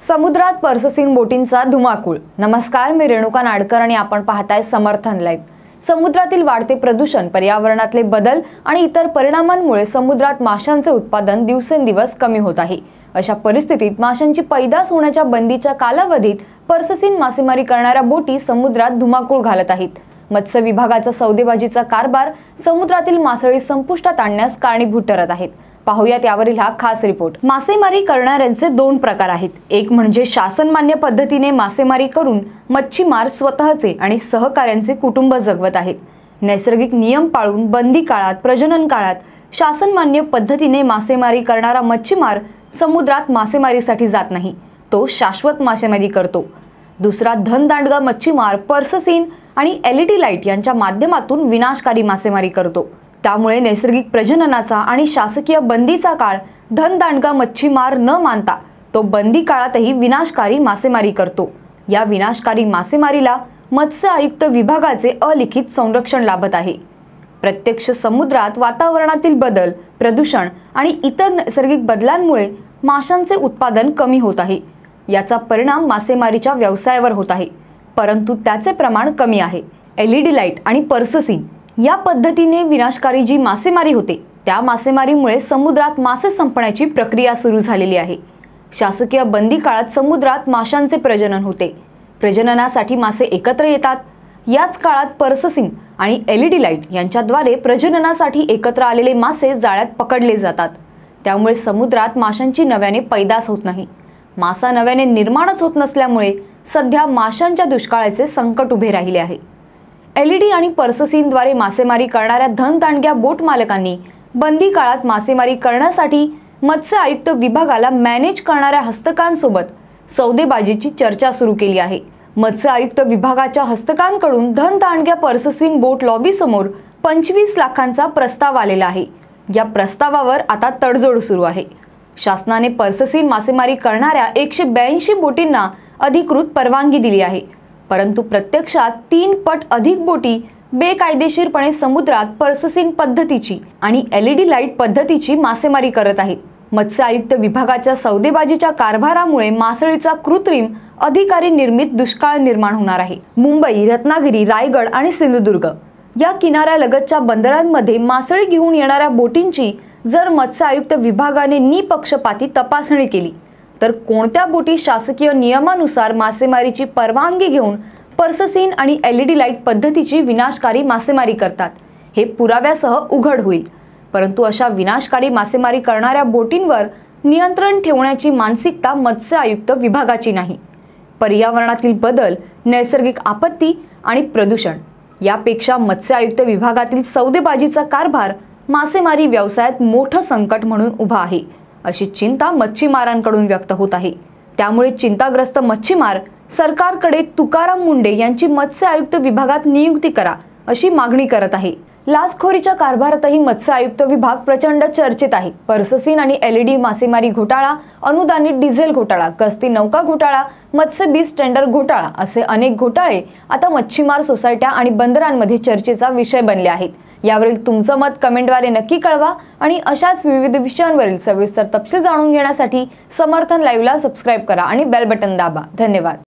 समुद्रात पर्ससीन बोटींचा धुमाकूळ। नमस्कार, मी रेणुका नाडकर आणि आपण पाहताय समर्थन लाईव्ह। समुद्रातील वाढते प्रदूषण, पर्यावरणातले बदल आणि इतर परिणामांमुळे समुद्रात माशांचे उत्पादन दिवसेंदिवस कमी होत आहे। अशा परिस्थितीत माशांची पैदास होण्याच्या बंदीच्या कालावधीत पर्ससीन मासेमारी करणाऱ्या बोटी समुद्रात धुमाकूळ घालत आहेत। मत्स्य विभागाचा सौदेबाजीचा कारभार समुद्रातील मासळी संपुष्टात आणण्यास कारणीभूत ठरत आहेत। पाहूयात यावरील हा खास रिपोर्ट। मासेमारी करणाऱ्यांचे दोन प्रकार आहेत। एक म्हणजे शासनमान्य पद्धतीने मासेमारी करून मच्छीमार स्वतःचे आणि सहकाऱ्यांचे कुटुंब जगवत आहेत। नैसर्गिक नियम पाळून बंदी काळात, प्रजनन काळात शासनमान्य पद्धतीने मासेमारी करणारा मच्छीमार समुद्रात मासेमारीसाठी जात नाही, तो शाश्वत मासेमारी करतो। दुसरा धनदांडगा मच्छीमार पर्ससीन आणि LED लाईट यांच्या माध्यमातून विनाशकारी मासेमारी करतो। त्यामुळे नैसर्गिक प्रजननाचा आणि शासकीय बंदीचा काळ धनदांडगा मच्छीमार न मानता तो बंदी काळातही विनाशकारी मासेमारी करतो। या विनाशकारी मासेमारीला मत्स्य आयुक्त विभागाचे अलिखित संरक्षण लाभत आहे। प्रत्यक्ष समुद्रात वातावरणातील बदल, प्रदूषण आणि इतर नैसर्गिक बदलांमुळे माशांचे उत्पादन कमी होत आहे। याचा परिणाम मासेमारीच्या व्यवसायावर होत आहे, परंतु त्याचे प्रमाण कमी आहे। LED लाईट आणि पर्ससीन या पद्धतीने विनाशकारी जी मासेमारी होते, त्या मासेमारीमुळे समुद्रात मासे संपण्याची प्रक्रिया सुरू झालेली आहे। शासकीय बंदी काळात समुद्रात माशांचे प्रजनन होते। प्रजननासाठी मासे एकत्र येतात। याच काळात पर्ससीन आणि LED लाईट यांच्याद्वारे प्रजननासाठी एकत्र आलेले मासे जाळ्यात पकडले जातात। त्यामुळे समुद्रात माशांची नव्याने पैदास होत नाही। मासा नव्याने निर्माणच होत नसल्यामुळे सध्या माशांच्या दुष्काळाचे संकट उभे राहिले आहे। LED आणि पर्ससीनद्वारे मासेमारी करणाऱ्या धनदांडग्या बोट मालकांनी बंदी काळात मासेमारी करण्यासाठी मत्स्य आयुक्त विभागाला मॅनेज करणाऱ्या हस्तकांसोबत सौदेबाजीची चर्चा सुरू केली आहे। मत्स्य आयुक्त विभागाच्या हस्तकांकडून धनदांडग्या पर्ससीन बोट लॉबी समोर 25 लाखांचा प्रस्ताव आलेला आहे। या प्रस्तावावर आता तडजोड सुरू आहे। शासनाने पर्ससीन मासेमारी करणाऱ्या 182 बोटींना अधिकृत परवानगी दिली आहे, परंतु प्रत्यक्षात 3 पट अधिक बोटी बेकायदेशीरपणे समुद्रात पर्ससीन पद्धतीची आणि LED लाईट पद्धतीची मासेमारी करत आहेत। मत्स्य आयुक्त विभागाच्या सौदेबाजीच्या कारभारामुळे मासळीचा कृत्रिम अधिकारी निर्मित दुष्काळ निर्माण होणार आहे। मुंबई, रत्नागिरी, रायगड आणि सिंधुदुर्ग या किनाऱ्यालगतच्या बंदरांमध्ये मासळी घेऊन येणाऱ्या बोटींची जर मत्स्य आयुक्त विभागाने निपक्षपाती तपासणी केली तर कोणत्या बोटी शासकीय नियमानुसार मासेमारीची परवानगी घेऊन पर्ससीन आणि LED लाईट पद्धतीची विनाशकारी मासेमारी करतात हे पुराव्यासह उघड होईल। परंतु अशा विनाशकारी मासेमारी करणाऱ्या बोटींवर नियंत्रण ठेवण्याची मानसिकता मत्स्य आयुक्त विभागाची नाही। पर्यावरणातील बदल, नैसर्गिक आपत्ती आणि प्रदूषण यापेक्षा मत्स्य आयुक्त विभागातील सौदेबाजीचा कारभार मासेमारी व्यवसायात मोठं संकट म्हणून उभा आहे, अशी चिंता मच्छीमारांकडून व्यक्त होत आहे। त्यामुळे चिंताग्रस्त मच्छीमार सरकारकडे तुकाराम मुंढे यांची मत्स्य आयुक्त विभागात नियुक्ती करा अशी मागणी करत आहे। लाचखोरीच्या कारभारातही मत्स्य आयुक्त विभाग प्रचंड चर्चेत आहे। पर्ससीन आणि LED मासेमारी घोटाळा, अनुदानित डिझेल घोटाळा, गस्ती नौका घोटाळा, मत्स्य बीज टेंडर घोटाळा असे अनेक घोटाळे आता मच्छीमार सोसायट्या आणि बंदरांमध्ये चर्चेचा विषय बनले आहेत। यावरील तुमचं मत कमेंटद्वारे नक्की कळवा आणि अशाच विविध विषयांवरील सविस्तर तपशील जाणून घेण्यासाठी समर्थन लाईव्हला सबस्क्राईब करा आणि बेल बटन दाबा। धन्यवाद।